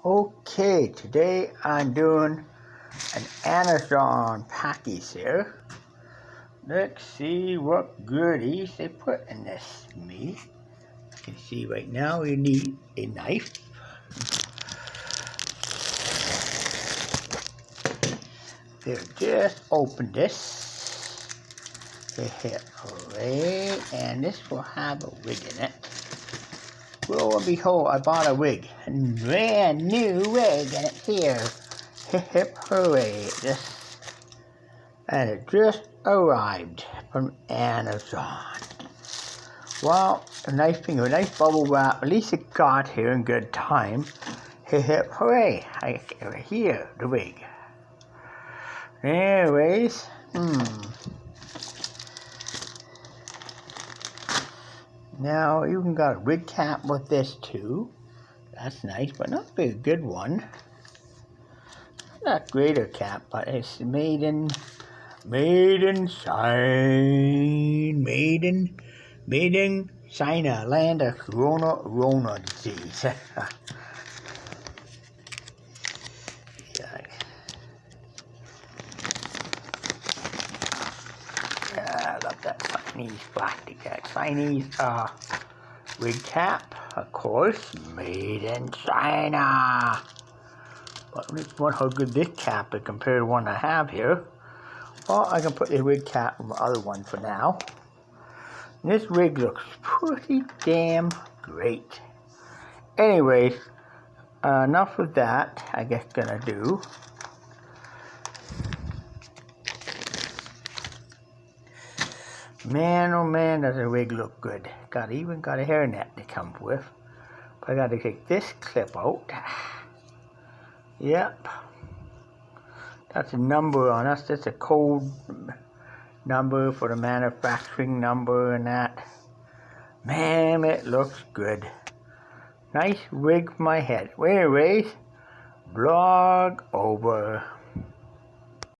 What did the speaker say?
Okay, today I'm doing an Amazon package here. Let's see what goodies they put in this meat. You can see right now you need a knife. Here, just open this. Hit play, and this will have a wig in it. Lo and behold, I bought a wig. A brand new wig, and it's here. Hip hip hooray. And it just arrived from Amazon. Well, a nice thing, a nice bubble wrap. At least it got here in good time. Hip hip hooray. I here, the wig. Anyways, Now, you can got a wig cap with this too. That's nice, but not a very good one. Not greater cap, but it's made in China, land of Corona disease. Yeah, I love that Chinese plastic, that Chinese wig cap, of course, made in China. But let's wonder how good this cap is compared to one I have here. Well, I can put the wig cap on the other one for now. And this wig looks pretty damn great. Anyways, enough of that. I guess gonna do. Man, oh man, does the wig look good. Even got a hairnet to come with. But I gotta take this clip out. Yep. That's a number on us. That's a code number for the manufacturing number and that. Man, it looks good. Nice wig for my head. Anyways, vlog over.